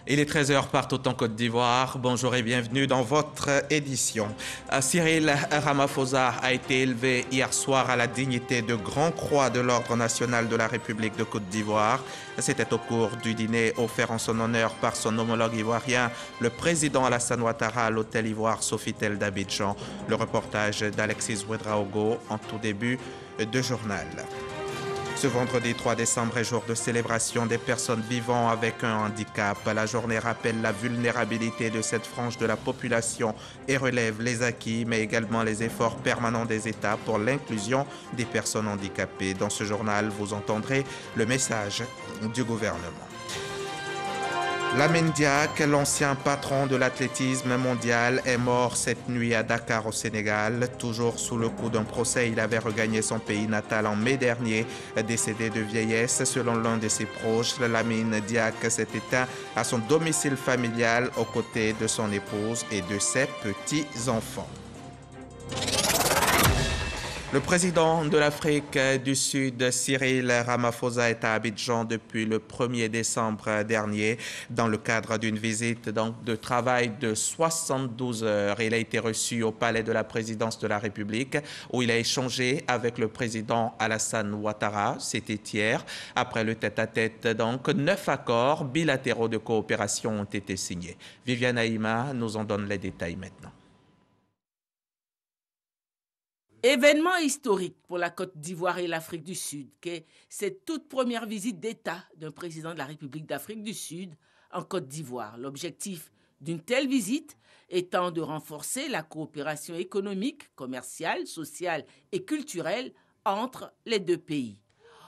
Il est 13h partout en Côte d'Ivoire. Bonjour et bienvenue dans votre édition. Cyril Ramaphosa a été élevé hier soir à la dignité de Grand Croix de l'Ordre national de la République de Côte d'Ivoire. C'était au cours du dîner offert en son honneur par son homologue ivoirien, le président Alassane Ouattara à l'hôtel Ivoire Sofitel d'Abidjan. Le reportage d'Alexis Ouedraogo en tout début de journal. Ce vendredi 3 décembre est jour de célébration des personnes vivant avec un handicap. La journée rappelle la vulnérabilité de cette frange de la population et relève les acquis, mais également les efforts permanents des États pour l'inclusion des personnes handicapées. Dans ce journal, vous entendrez le message du gouvernement. Lamine Diack, l'ancien patron de l'athlétisme mondial, est mort cette nuit à Dakar au Sénégal. Toujours sous le coup d'un procès, il avait regagné son pays natal en mai dernier. Décédé de vieillesse, selon l'un de ses proches, Lamine Diack s'est éteint à son domicile familial aux côtés de son épouse et de ses petits-enfants. Le président de l'Afrique du Sud, Cyril Ramaphosa, est à Abidjan depuis le 1er décembre dernier dans le cadre d'une visite de travail de 72 heures. Il a été reçu au palais de la présidence de la République où il a échangé avec le président Alassane Ouattara. C'était hier. Après le tête-à-tête, donc, 9 accords bilatéraux de coopération ont été signés. Viviane Aïma nous en donne les détails maintenant. Événement historique pour la Côte d'Ivoire et l'Afrique du Sud, qu'est cette toute première visite d'État d'un président de la République d'Afrique du Sud en Côte d'Ivoire. L'objectif d'une telle visite étant de renforcer la coopération économique, commerciale, sociale et culturelle entre les deux pays.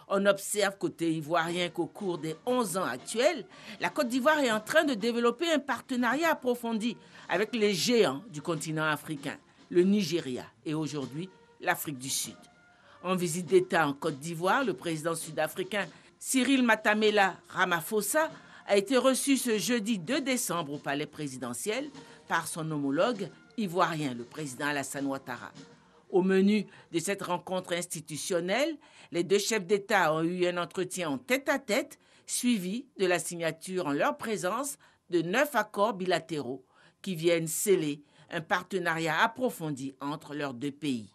On observe côté ivoirien qu'au cours des 11 ans actuels, la Côte d'Ivoire est en train de développer un partenariat approfondi avec les géants du continent africain, le Nigeria et aujourd'hui l'Afrique du Sud. En visite d'État en Côte d'Ivoire, le président sud-africain Cyril Matamela Ramaphosa a été reçu ce jeudi 2 décembre au palais présidentiel par son homologue ivoirien, le président Alassane Ouattara. Au menu de cette rencontre institutionnelle, les deux chefs d'État ont eu un entretien en tête-à-tête, suivi de la signature en leur présence de 9 accords bilatéraux qui viennent sceller un partenariat approfondi entre leurs deux pays.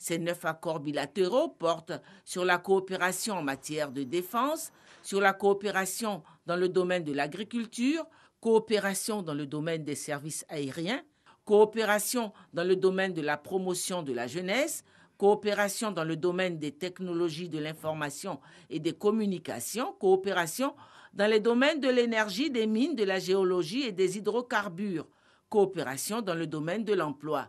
Ces 9 accords bilatéraux portent sur la coopération en matière de défense, sur la coopération dans le domaine de l'agriculture, coopération dans le domaine des services aériens, coopération dans le domaine de la promotion de la jeunesse, coopération dans le domaine des technologies de l'information et des communications, coopération dans les domaines de l'énergie, des mines, de la géologie et des hydrocarbures, coopération dans le domaine de l'emploi,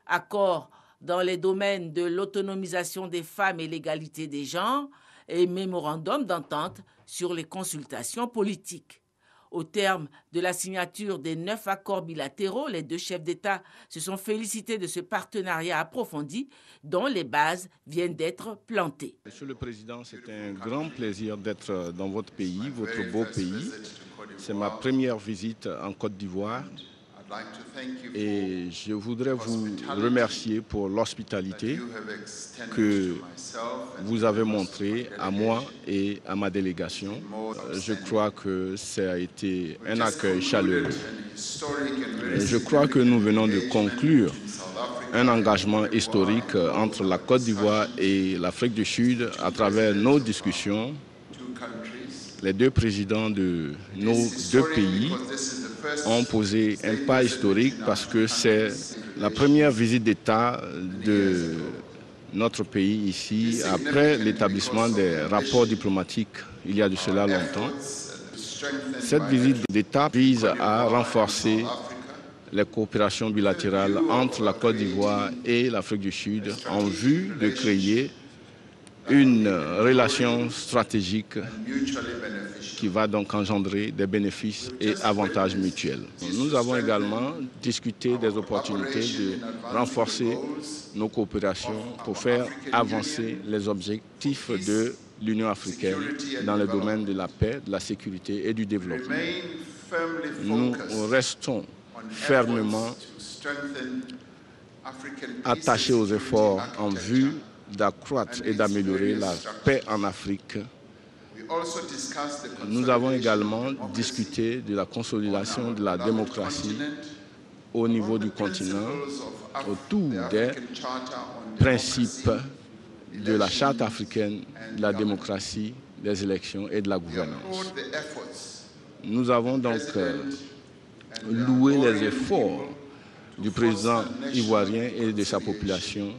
accord dans les domaines de l'autonomisation des femmes et l'égalité des genres et mémorandum d'entente sur les consultations politiques. Au terme de la signature des 9 accords bilatéraux, les deux chefs d'État se sont félicités de ce partenariat approfondi dont les bases viennent d'être plantées. Monsieur le Président, c'est un grand plaisir d'être dans votre pays, votre beau pays. C'est ma première visite en Côte d'Ivoire. Et je voudrais vous remercier pour l'hospitalité que vous avez montrée à moi et à ma délégation. Je crois que ça a été un accueil chaleureux. Je crois que nous venons de conclure un engagement historique entre la Côte d'Ivoire et l'Afrique du Sud à travers nos discussions. Les deux présidents de nos deux pays ont posé un pas historique parce que c'est la première visite d'État de notre pays ici après l'établissement des rapports diplomatiques il y a de cela longtemps. Cette visite d'État vise à renforcer les coopérations bilatérales entre la Côte d'Ivoire et l'Afrique du Sud en vue de créer une relation stratégique qui va donc engendrer des bénéfices et avantages mutuels. Nous avons également discuté des opportunités de renforcer nos coopérations pour faire avancer les objectifs de l'Union africaine dans le domaine de la paix, de la sécurité et du développement. nous restons fermement attachés aux efforts en vue d'accroître et d'améliorer la paix en Afrique. Nous avons également discuté de la consolidation de la démocratie au niveau du continent, autour des principes de la Charte africaine, de la démocratie, des élections et de la gouvernance. Nous avons donc loué les efforts du président ivoirien et de sa population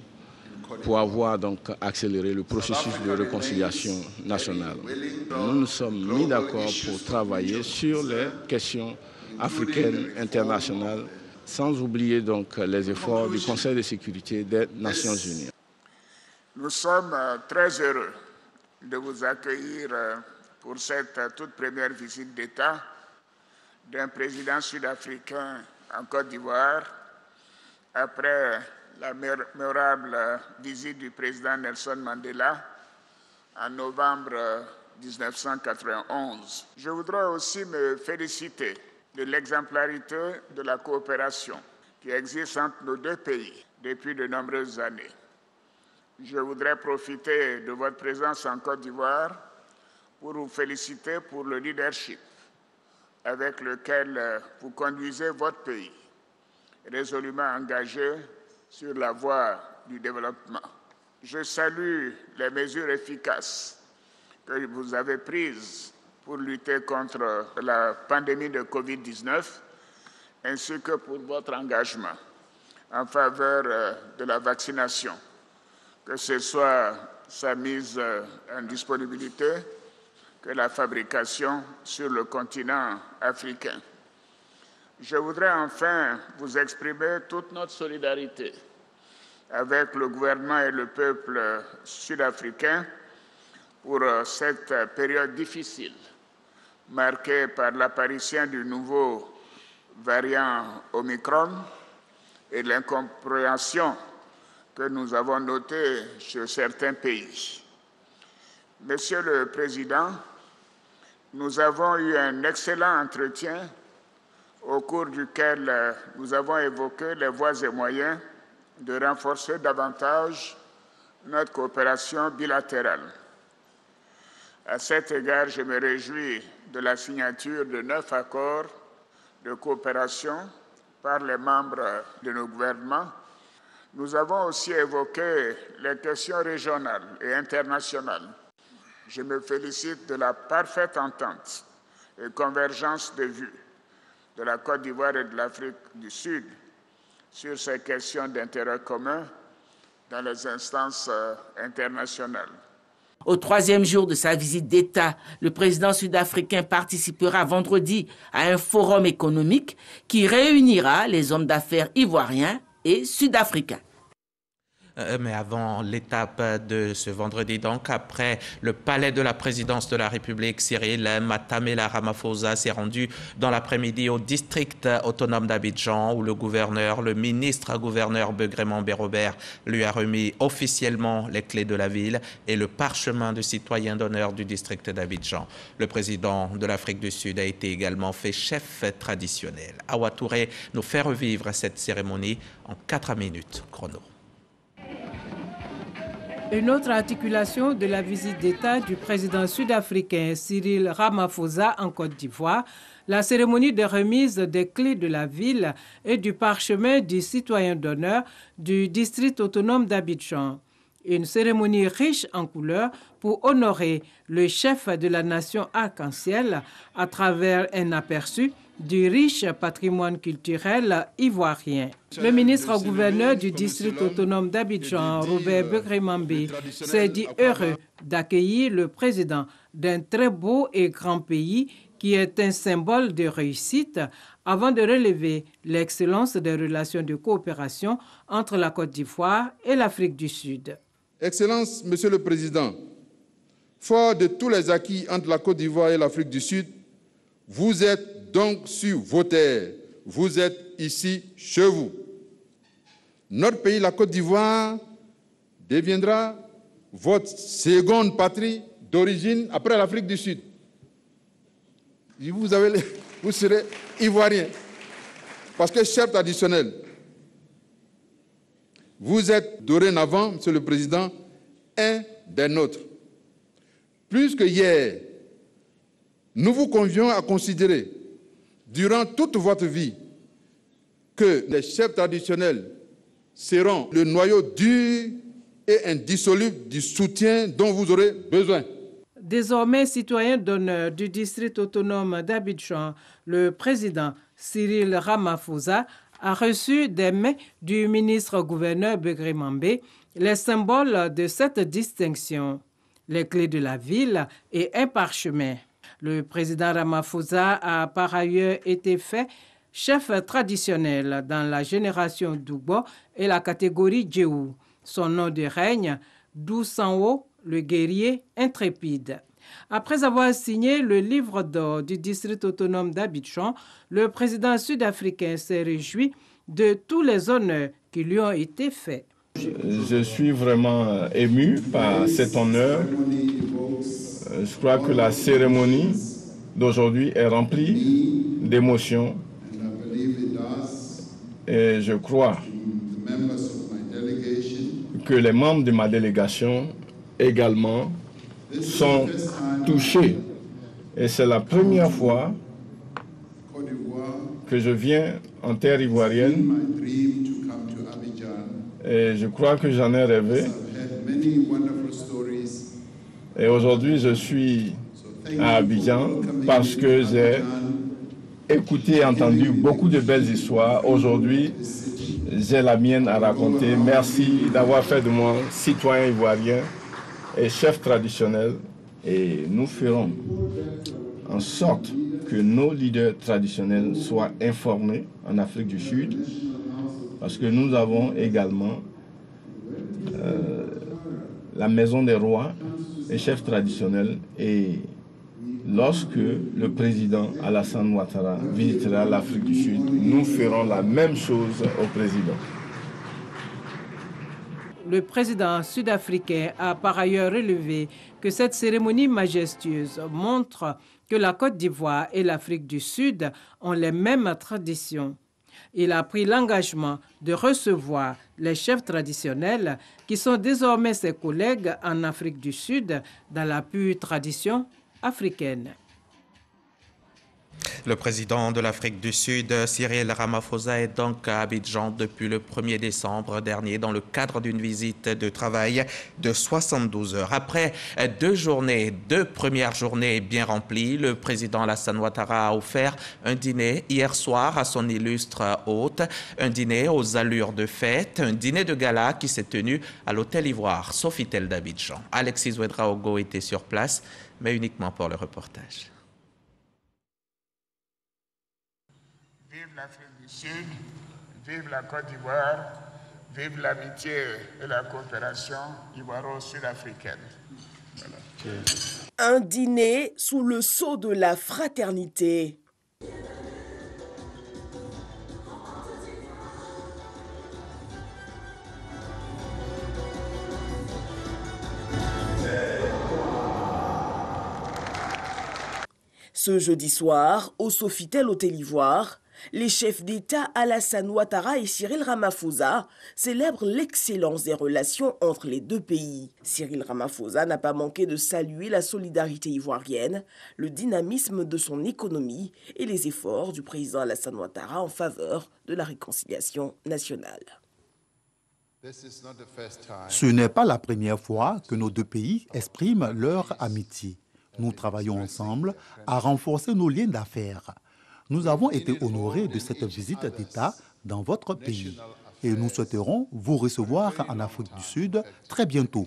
pour avoir donc accéléré le processus de réconciliation nationale. Nous nous sommes mis d'accord pour travailler sur les questions africaines internationales, sans oublier donc les efforts du Conseil de sécurité des Nations unies. Nous sommes très heureux de vous accueillir pour cette toute première visite d'État d'un président sud-africain en Côte d'Ivoire, après la mémorable visite du président Nelson Mandela en novembre 1991. Je voudrais aussi me féliciter de l'exemplarité de la coopération qui existe entre nos deux pays depuis de nombreuses années. Je voudrais profiter de votre présence en Côte d'Ivoire pour vous féliciter pour le leadership avec lequel vous conduisez votre pays, résolument engagé sur la voie du développement. Je salue les mesures efficaces que vous avez prises pour lutter contre la pandémie de Covid-19, ainsi que pour votre engagement en faveur de la vaccination, que ce soit sa mise en disponibilité, que la fabrication sur le continent africain. Je voudrais enfin vous exprimer toute notre solidarité avec le gouvernement et le peuple sud-africain pour cette période difficile, marquée par l'apparition du nouveau variant Omicron et l'incompréhension que nous avons notée sur certains pays. Monsieur le Président, nous avons eu un excellent entretien au cours duquel nous avons évoqué les voies et moyens de renforcer davantage notre coopération bilatérale. À cet égard, je me réjouis de la signature de 9 accords de coopération par les membres de nos gouvernements. Nous avons aussi évoqué les questions régionales et internationales. Je me félicite de la parfaite entente et convergence de vues de la Côte d'Ivoire et de l'Afrique du Sud sur ces questions d'intérêt commun dans les instances internationales. Au troisième jour de sa visite d'État, le président sud-africain participera vendredi à un forum économique qui réunira les hommes d'affaires ivoiriens et sud-africains. Mais avant l'étape de ce vendredi, donc après le palais de la présidence de la République, Cyril Matamela Ramaphosa s'est rendu dans l'après-midi au district autonome d'Abidjan où le ministre-gouverneur Begremon Robert lui a remis officiellement les clés de la ville et le parchemin de citoyen d'honneur du district d'Abidjan. Le président de l'Afrique du Sud a été également fait chef traditionnel. Awa Touré nous fait revivre cette cérémonie en 4 minutes chrono. Une autre articulation de la visite d'État du président sud-africain Cyril Ramaphosa en Côte d'Ivoire, la cérémonie de remise des clés de la ville et du parchemin du citoyen d'honneur du district autonome d'Abidjan. Une cérémonie riche en couleurs pour honorer le chef de la nation arc-en-ciel à travers un aperçu du riche patrimoine culturel ivoirien. Le ministre-gouverneur du district autonome d'Abidjan, Robert Begremon, s'est dit heureux d'accueillir le président d'un très beau et grand pays qui est un symbole de réussite avant de relever l'excellence des relations de coopération entre la Côte d'Ivoire et l'Afrique du Sud. Excellence, Monsieur le Président, fort de tous les acquis entre la Côte d'Ivoire et l'Afrique du Sud, vous êtes donc sur vos terres, vous êtes ici chez vous. Notre pays, la Côte d'Ivoire, deviendra votre seconde patrie d'origine après l'Afrique du Sud. Vous avez vous serez ivoirien. Parce que, chef traditionnel, vous êtes dorénavant, Monsieur le Président, un des nôtres. Plus que hier, nous vous convions à considérer, durant toute votre vie, que les chefs traditionnels seront le noyau dur et indissoluble du soutien dont vous aurez besoin. Désormais citoyen d'honneur du district autonome d'Abidjan, le président Cyril Ramaphosa a reçu des mains du ministre-gouverneur Begré Mambé les symboles de cette distinction, les clés de la ville et un parchemin. Le président Ramaphosa a par ailleurs été fait chef traditionnel dans la génération Doubo et la catégorie Djéou. Son nom de règne, Dousanwo, le guerrier intrépide. Après avoir signé le livre d'or du district autonome d'Abidjan, le président sud-africain s'est réjoui de tous les honneurs qui lui ont été faits. Je suis vraiment ému par cet honneur. Je crois que la cérémonie d'aujourd'hui est remplie d'émotions. Et je crois que les membres de ma délégation également sont touchés. Et c'est la première fois que je viens en terre ivoirienne. Et je crois que j'en ai rêvé. Et aujourd'hui, je suis à Abidjan parce que j'ai écouté et entendu beaucoup de belles histoires. Aujourd'hui, j'ai la mienne à raconter. Merci d'avoir fait de moi citoyen ivoirien et chef traditionnel. Et nous ferons en sorte que nos leaders traditionnels soient informés en Afrique du Sud, parce que nous avons également la Maison des Rois et chefs traditionnels. Et lorsque le président Alassane Ouattara visitera l'Afrique du Sud, nous ferons la même chose au président. Le président sud-africain a par ailleurs relevé que cette cérémonie majestueuse montre que la Côte d'Ivoire et l'Afrique du Sud ont les mêmes traditions. Il a pris l'engagement de recevoir les chefs traditionnels qui sont désormais ses collègues en Afrique du Sud dans la pure tradition africaine. Le président de l'Afrique du Sud, Cyril Ramaphosa, est donc à Abidjan depuis le 1er décembre dernier dans le cadre d'une visite de travail de 72 heures. Après deux premières journées bien remplies, le président Alassane Ouattara a offert un dîner hier soir à son illustre hôte, un dîner aux allures de fête, un dîner de gala qui s'est tenu à l'Hôtel Ivoire Sofitel d'Abidjan. Alexis Ouedraogo était sur place, mais uniquement pour le reportage. Vive l'Afrique du Sud, vive la Côte d'Ivoire, vive l'amitié et la coopération ivoiro-sud-africaine. Voilà. Un dîner sous le sceau de la fraternité. Ce jeudi soir, au Sofitel Hôtel Ivoire, les chefs d'État Alassane Ouattara et Cyril Ramaphosa célèbrent l'excellence des relations entre les deux pays. Cyril Ramaphosa n'a pas manqué de saluer la solidarité ivoirienne, le dynamisme de son économie et les efforts du président Alassane Ouattara en faveur de la réconciliation nationale. Ce n'est pas la première fois que nos deux pays expriment leur amitié. Nous travaillons ensemble à renforcer nos liens d'affaires. Nous avons été honorés de cette visite d'État dans votre pays et nous souhaiterons vous recevoir en Afrique du Sud très bientôt.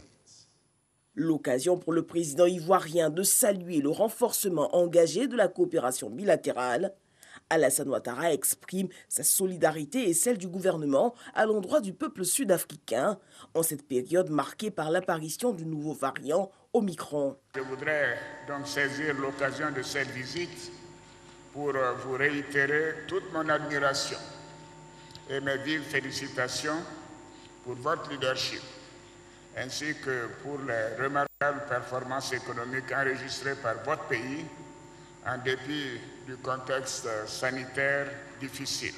L'occasion pour le président ivoirien de saluer le renforcement engagé de la coopération bilatérale. Alassane Ouattara exprime sa solidarité et celle du gouvernement à l'endroit du peuple sud-africain en cette période marquée par l'apparition du nouveau variant Omicron. Je voudrais donc saisir l'occasion de cette visite pour vous réitérer toute mon admiration et mes vives félicitations pour votre leadership, ainsi que pour les remarquables performances économiques enregistrées par votre pays en dépit du contexte sanitaire difficile.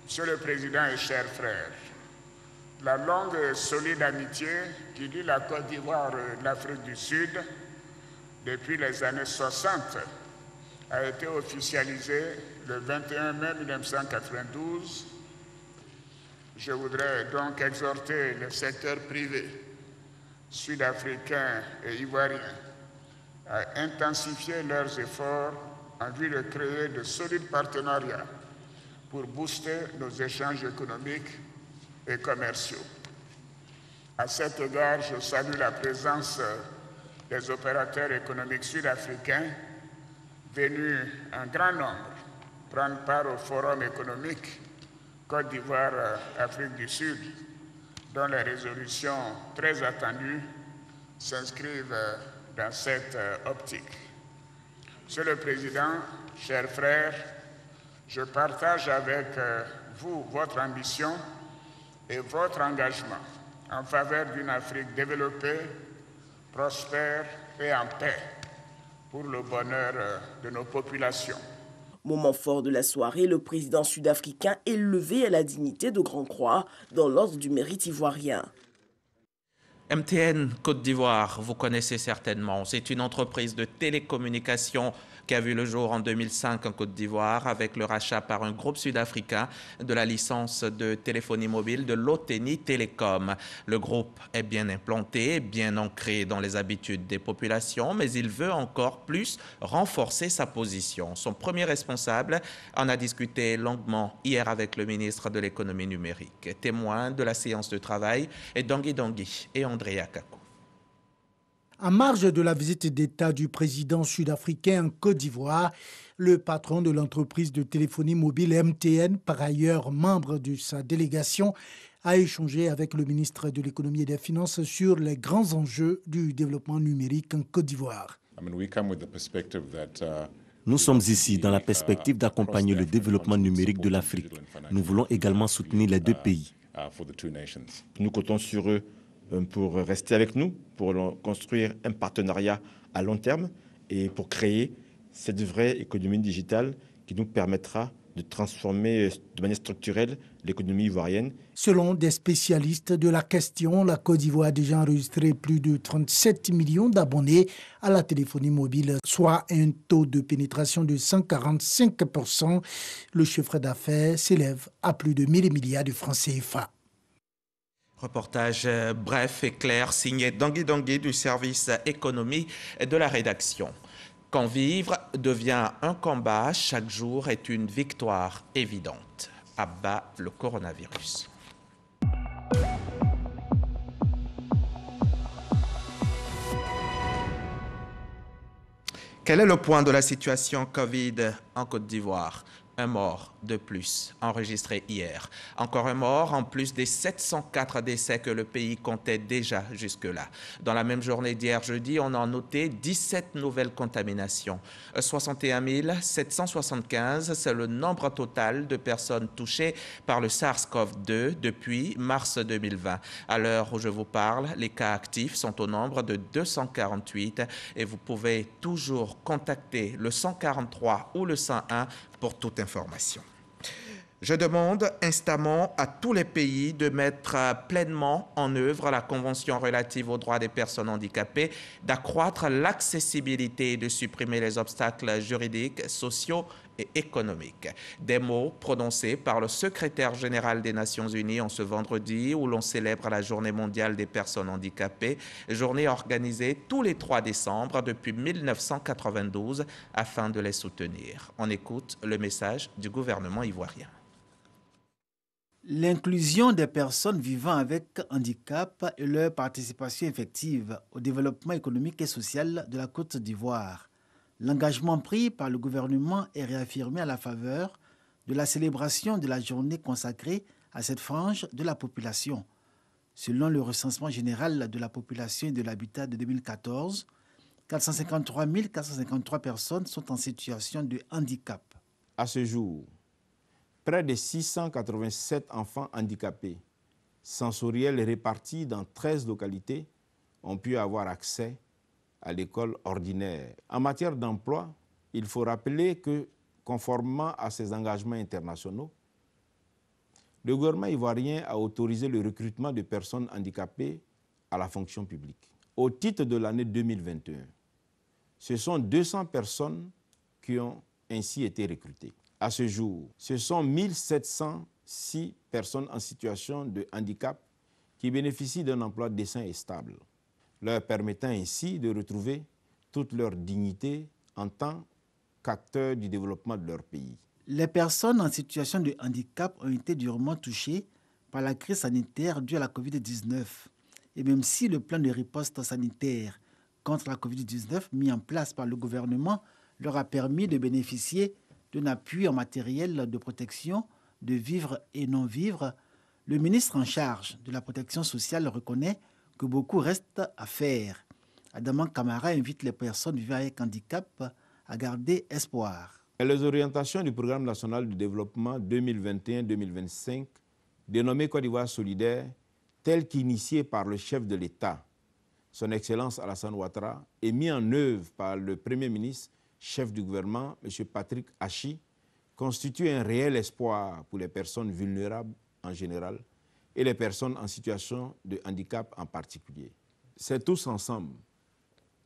Monsieur le Président et chers frères, la longue et solide amitié qui lie la Côte d'Ivoire et l'Afrique du Sud depuis les années 60 a été officialisée le 21 mai 1992. Je voudrais donc exhorter le secteur privé sud-africain et ivoirien à intensifier leurs efforts en vue de créer de solides partenariats pour booster nos échanges économiques et commerciaux. À cet égard, je salue la présence des opérateurs économiques sud-africains venus en grand nombre prendre part au Forum économique Côte d'Ivoire-Afrique du Sud, dont les résolutions très attendues s'inscrivent dans cette optique. Monsieur le Président, chers frères, je partage avec vous votre ambition et votre engagement en faveur d'une Afrique développée, prospère et en paix pour le bonheur de nos populations. Moment fort de la soirée, le président sud-africain est levé à la dignité de Grand Croix dans l'ordre du mérite ivoirien. MTN Côte d'Ivoire, vous connaissez certainement, c'est une entreprise de télécommunications qui a vu le jour en 2005 en Côte d'Ivoire avec le rachat par un groupe sud-africain de la licence de téléphonie mobile de Loteni Telecom. Le groupe est bien implanté, bien ancré dans les habitudes des populations, mais il veut encore plus renforcer sa position. Son premier responsable en a discuté longuement hier avec le ministre de l'économie numérique. Témoin de la séance de travail est Dangui Dangui et Andrea Kakou. En marge de la visite d'État du président sud-africain en Côte d'Ivoire, le patron de l'entreprise de téléphonie mobile MTN, par ailleurs membre de sa délégation, a échangé avec le ministre de l'économie et des finances sur les grands enjeux du développement numérique en Côte d'Ivoire. Nous sommes ici dans la perspective d'accompagner le développement numérique de l'Afrique. Nous voulons également soutenir les deux pays. Nous comptons sur eux pour rester avec nous, pour construire un partenariat à long terme et pour créer cette vraie économie digitale qui nous permettra de transformer de manière structurelle l'économie ivoirienne. Selon des spécialistes de la question, la Côte d'Ivoire a déjà enregistré plus de 37 millions d'abonnés à la téléphonie mobile, soit un taux de pénétration de 145%. Le chiffre d'affaires s'élève à plus de 1000 milliards de francs CFA. Reportage bref et clair signé Dangui Dangui du service économie de la rédaction. Quand vivre devient un combat, chaque jour est une victoire évidente. À bas le coronavirus. Quel est le point de la situation Covid en Côte d'Ivoire ? Un mort de plus enregistré hier. Encore un mort en plus des 704 décès que le pays comptait déjà jusque-là. Dans la même journée d'hier jeudi, on a noté 17 nouvelles contaminations. 61 775, c'est le nombre total de personnes touchées par le SARS-CoV-2 depuis mars 2020. À l'heure où je vous parle, les cas actifs sont au nombre de 248 et vous pouvez toujours contacter le 143 ou le 101 pour toute information. Je demande instamment à tous les pays de mettre pleinement en œuvre la Convention relative aux droits des personnes handicapées, d'accroître l'accessibilité et de supprimer les obstacles juridiques, sociaux et économiques. Des mots prononcés par le secrétaire général des Nations Unies en ce vendredi où l'on célèbre la Journée mondiale des personnes handicapées, journée organisée tous les 3 décembre depuis 1992 afin de les soutenir. On écoute le message du gouvernement ivoirien. L'inclusion des personnes vivant avec handicap et leur participation effective au développement économique et social de la Côte d'Ivoire. L'engagement pris par le gouvernement est réaffirmé à la faveur de la célébration de la journée consacrée à cette frange de la population. Selon le recensement général de la population et de l'habitat de 2014, 453 453 personnes sont en situation de handicap. À ce jour, près de 687 enfants handicapés, sensoriels répartis dans 13 localités, ont pu avoir accès à l'école ordinaire. En matière d'emploi, il faut rappeler que, conformément à ses engagements internationaux, le gouvernement ivoirien a autorisé le recrutement de personnes handicapées à la fonction publique. Au titre de l'année 2021, ce sont 200 personnes qui ont ainsi été recrutées. À ce jour, ce sont 1706 personnes en situation de handicap qui bénéficient d'un emploi décent et stable, leur permettant ainsi de retrouver toute leur dignité en tant qu'acteurs du développement de leur pays. Les personnes en situation de handicap ont été durement touchées par la crise sanitaire due à la COVID-19. Et même si le plan de riposte sanitaire contre la COVID-19 mis en place par le gouvernement leur a permis de bénéficier d'un appui en matériel de protection, de vivre et non-vivre, le ministre en charge de la protection sociale reconnaît que beaucoup reste à faire. Adama Kamara invite les personnes vivant avec handicap à garder espoir. Les orientations du Programme national de développement 2021-2025, dénommé Côte d'Ivoire solidaire, tel qu'initié par le chef de l'État, son Excellence Alassane Ouattara, et mis en œuvre par le Premier ministre, chef du gouvernement, M. Patrick Hachi, constitue un réel espoir pour les personnes vulnérables en général et les personnes en situation de handicap en particulier. C'est tous ensemble,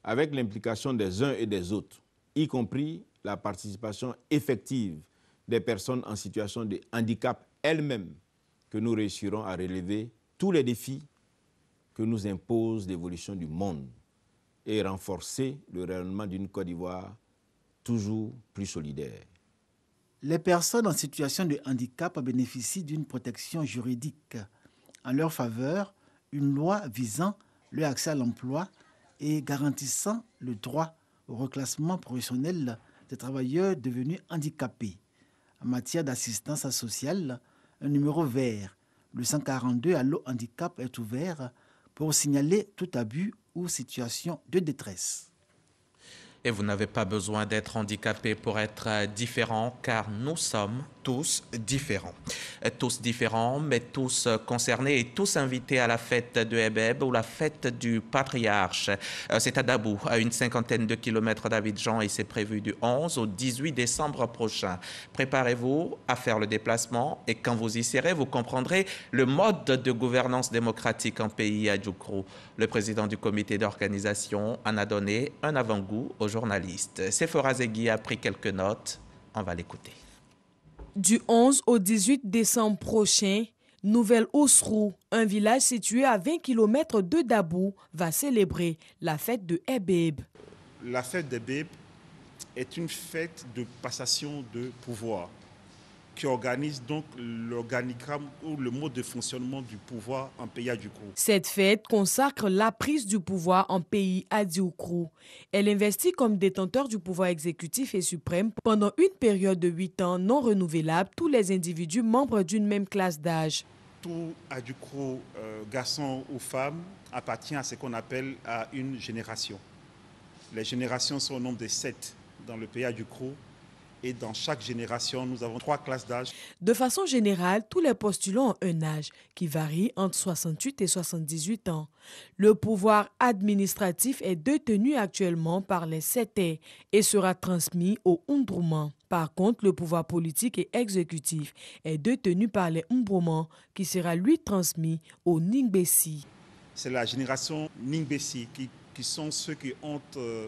avec l'implication des uns et des autres, y compris la participation effective des personnes en situation de handicap elles-mêmes, que nous réussirons à relever tous les défis que nous impose l'évolution du monde et renforcer le rayonnement d'une Côte d'Ivoire toujours plus solidaire. Les personnes en situation de handicap bénéficient d'une protection juridique. En leur faveur, une loi visant leur accès à l'emploi et garantissant le droit au reclassement professionnel des travailleurs devenus handicapés. En matière d'assistance sociale, un numéro vert, le 142 Allo Handicap, est ouvert pour signaler tout abus ou situation de détresse. Et vous n'avez pas besoin d'être handicapé pour être différent, car nous sommes tous différents. Tous différents, mais tous concernés et tous invités à la fête de Ebeb ou la fête du patriarche. C'est à Dabou, à une cinquantaine de kilomètres d'Abidjan, et c'est prévu du 11 au 18 décembre prochain. Préparez-vous à faire le déplacement et quand vous y serez, vous comprendrez le mode de gouvernance démocratique en pays Adjoukrou. Le président du comité d'organisation en a donné un avant-goût aux journalistes. Sephora Zegui a pris quelques notes. On va l'écouter. Du 11 au 18 décembre prochain, Nouvelle-Osrou, un village situé à 20 km de Dabou, va célébrer la fête de Ebeb. La fête d'Ebeb est une fête de passation de pouvoir qui organise donc l'organigramme ou le mode de fonctionnement du pouvoir en pays Adjoukrou. Cette fête consacre la prise du pouvoir en pays Adjoukrou. Elle investit comme détenteur du pouvoir exécutif et suprême pendant une période de 8 ans non renouvelable tous les individus membres d'une même classe d'âge. Tout Adjoukrou, garçon ou femme, appartient à ce qu'on appelle à une génération. Les générations sont au nombre de 7 dans le pays Adjoukrou. Et dans chaque génération, nous avons 3 classes d'âge. De façon générale, tous les postulants ont un âge qui varie entre 68 et 78 ans. Le pouvoir administratif est détenu actuellement par les Sétés et sera transmis aux Ndroumans. Par contre, le pouvoir politique et exécutif est détenu par les Mbroumans qui sera lui transmis aux Ningbessi. C'est la génération Ningbessi qui sont ceux qui ont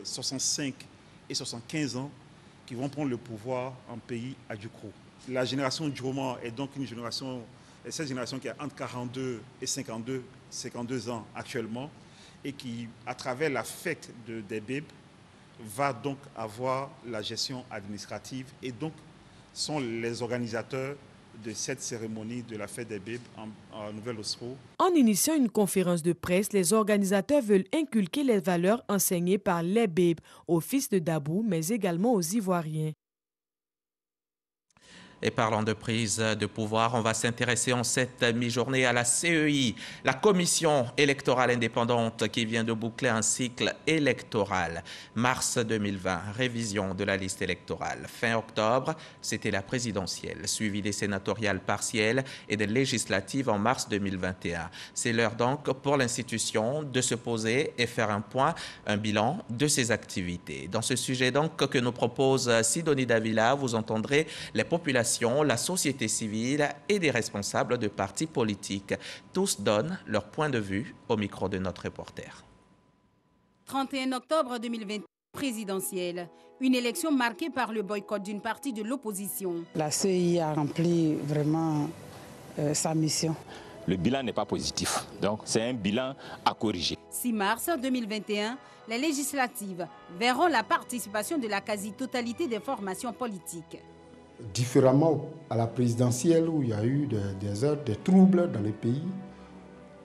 65 et 75 ans qui vont prendre le pouvoir en pays Adjoukrou. La génération Ndroumans est donc cette génération qui a entre 42 et 52 ans actuellement et qui, à travers la fête d'Ebeb, va donc avoir la gestion administrative et donc sont les organisateurs de cette cérémonie de la fête d'Ebeb en Nouvelle-Osrou. En initiant une conférence de presse, les organisateurs veulent inculquer les valeurs enseignées par l'Ebeb aux fils de Dabou, mais également aux Ivoiriens. Et parlant de prise de pouvoir, on va s'intéresser en cette mi-journée à la CEI, la Commission électorale indépendante qui vient de boucler un cycle électoral. Mars 2020, révision de la liste électorale. Fin octobre, c'était la présidentielle, suivie des sénatoriales partielles et des législatives en mars 2021. C'est l'heure donc pour l'institution de se poser et faire un point, un bilan de ses activités. Dans ce sujet donc que nous propose Sidonie Davila, vous entendrez les populations, la société civile et des responsables de partis politiques. Tous donnent leur point de vue au micro de notre reporter. 31 octobre 2020, présidentielle. Une élection marquée par le boycott d'une partie de l'opposition. La CEI a rempli vraiment sa mission. Le bilan n'est pas positif, donc c'est un bilan à corriger. 6 mars 2021, les législatives verront la participation de la quasi-totalité des formations politiques. Différemment à la présidentielle où il y a eu des heures, des troubles dans les pays,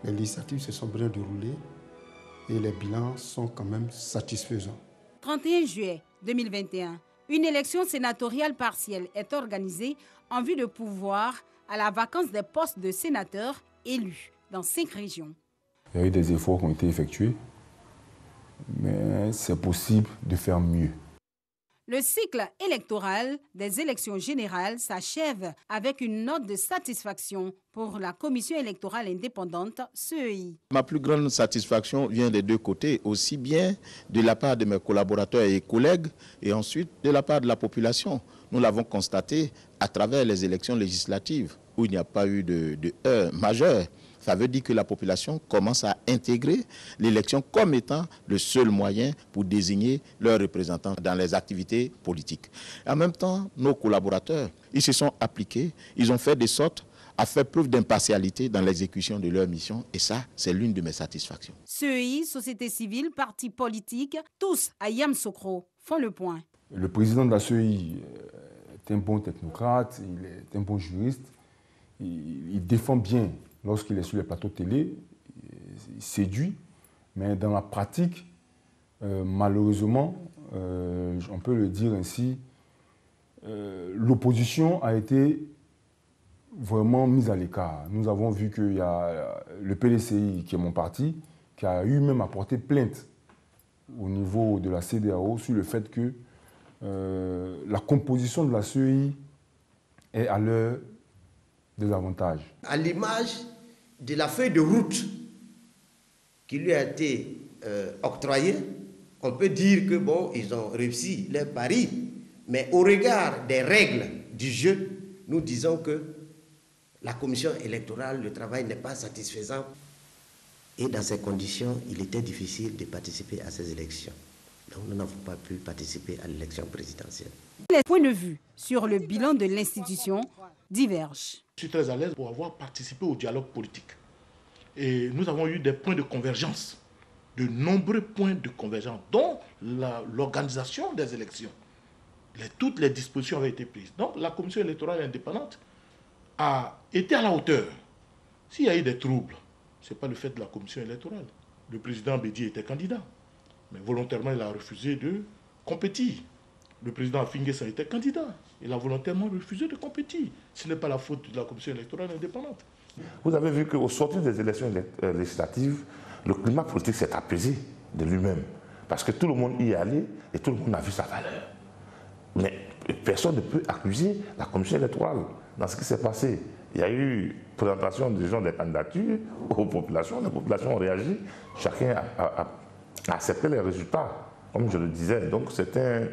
les législatives se sont bien déroulées et les bilans sont quand même satisfaisants. 31 juillet 2021, une élection sénatoriale partielle est organisée en vue de pouvoir à la vacance des postes de sénateurs élus dans 5 régions. Il y a eu des efforts qui ont été effectués, mais c'est possible de faire mieux. Le cycle électoral des élections générales s'achève avec une note de satisfaction pour la Commission électorale indépendante, CEI. Ma plus grande satisfaction vient des deux côtés, aussi bien de la part de mes collaborateurs et collègues, et ensuite de la part de la population. Nous l'avons constaté à travers les élections législatives, où il n'y a pas eu de heurts majeurs. Ça veut dire que la population commence à intégrer l'élection comme étant le seul moyen pour désigner leurs représentants dans les activités politiques. En même temps, nos collaborateurs, ils se sont appliqués, ils ont fait de sorte à faire preuve d'impartialité dans l'exécution de leur mission. Et ça, c'est l'une de mes satisfactions. CEI, société civile, partis politiques, tous à Yamoussoukro font le point. Le président de la CEI est un bon technocrate, il est un bon juriste, il défend bien. Lorsqu'il est sur les plateaux télé, il séduit, mais dans la pratique, malheureusement, on peut le dire ainsi, l'opposition a été vraiment mise à l'écart. Nous avons vu qu'il y a le PDCI, qui est mon parti, qui a eu même à porter plainte au niveau de la CEDEAO sur le fait que la composition de la CEI est à leur désavantage. À l'image de la feuille de route qui lui a été octroyée, on peut dire que bon, ils ont réussi leur pari, mais au regard des règles du jeu, nous disons que la commission électorale, le travail n'est pas satisfaisant. Et dans ces conditions, il était difficile de participer à ces élections. Donc nous n'avons pas pu participer à l'élection présidentielle. Les points de vue sur le bilan de l'institution divergent. Je suis très à l'aise pour avoir participé au dialogue politique. Et nous avons eu des points de convergence, de nombreux points de convergence, dont l'organisation des élections. Toutes les dispositions avaient été prises. Donc la commission électorale indépendante a été à la hauteur. S'il y a eu des troubles, ce n'est pas le fait de la commission électorale. Le président Bédi était candidat, mais volontairement il a refusé de compétir. Le président Afinguessa était candidat. Il a volontairement refusé de compétir. Ce n'est pas la faute de la commission électorale indépendante. Vous avez vu qu'au sortir des élections législatives, le climat politique s'est apaisé de lui-même. Parce que tout le monde y est allé et tout le monde a vu sa valeur. Mais personne ne peut accuser la commission électorale dans ce qui s'est passé. Il y a eu présentation des gens des candidatures aux populations. Les populations ont réagi. Chacun a accepté les résultats, comme je le disais. Donc c'est un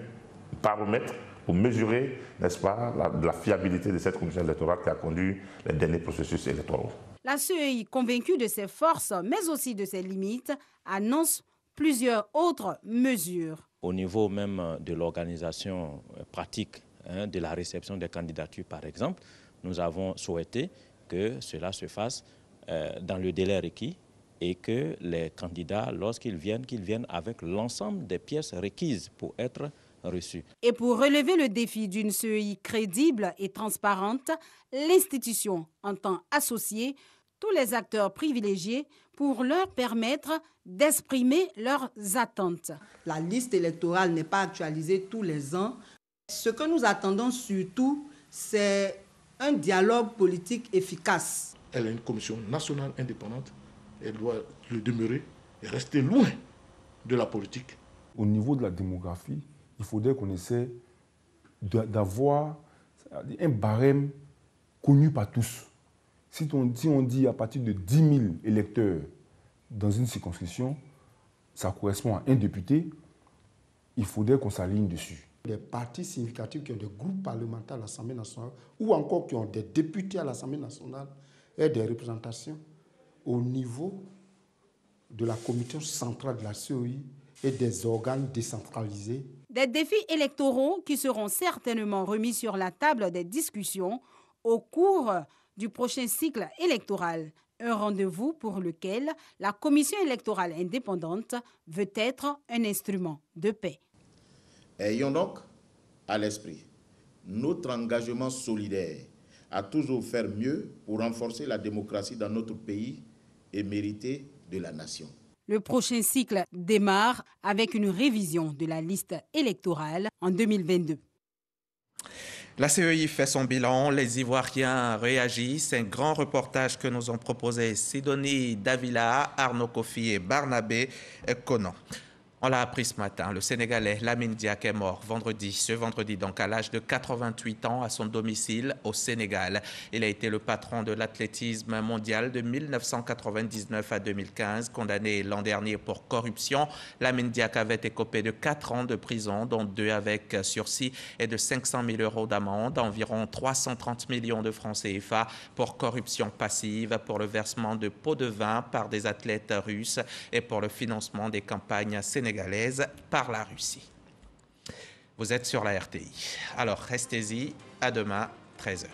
paramètre pour mesurer, n'est-ce pas, la fiabilité de cette commission électorale qui a conduit les derniers processus électoraux. La CEI, convaincue de ses forces, mais aussi de ses limites, annonce plusieurs autres mesures. Au niveau même de l'organisation pratique de la réception des candidatures, par exemple, nous avons souhaité que cela se fasse dans le délai requis et que les candidats, lorsqu'ils viennent, qu'ils viennent avec l'ensemble des pièces requises pour être reçus. Et pour relever le défi d'une CEI crédible et transparente, l'institution entend associer tous les acteurs privilégiés pour leur permettre d'exprimer leurs attentes. La liste électorale n'est pas actualisée tous les ans. Ce que nous attendons surtout, c'est un dialogue politique efficace. Elle a une commission nationale indépendante. Elle doit le demeurer et rester loin de la politique. Au niveau de la démographie, il faudrait qu'on essaie d'avoir un barème connu par tous. Si on dit à partir de 10 000 électeurs dans une circonscription, ça correspond à un député, il faudrait qu'on s'aligne dessus. Des partis significatifs qui ont des groupes parlementaires à l'Assemblée nationale ou encore qui ont des députés à l'Assemblée nationale et des représentations au niveau de la commission centrale de la CEI et des organes décentralisés. Des défis électoraux qui seront certainement remis sur la table des discussions au cours du prochain cycle électoral. Un rendez-vous pour lequel la Commission électorale indépendante veut être un instrument de paix. Ayons donc à l'esprit notre engagement solidaire à toujours faire mieux pour renforcer la démocratie dans notre pays et mériter de la nation. Le prochain cycle démarre avec une révision de la liste électorale en 2022. La CEI fait son bilan, les Ivoiriens réagissent. Un grand reportage que nous ont proposé Sidonie Davila, Arnaud Kofi et Barnabé Konan. On l'a appris ce matin, le Sénégalais Lamine Diack est mort ce vendredi donc à l'âge de 88 ans à son domicile au Sénégal. Il a été le patron de l'athlétisme mondial de 1999 à 2015, condamné l'an dernier pour corruption. Lamine Diack avait écopé de 4 ans de prison, dont 2 avec sursis et de 500 000 € d'amende, environ 330 millions de francs CFA pour corruption passive, pour le versement de pots de vin par des athlètes russes et pour le financement des campagnes sénégalaises par la Russie. Vous êtes sur la RTI. Alors restez-y, à demain, 13h.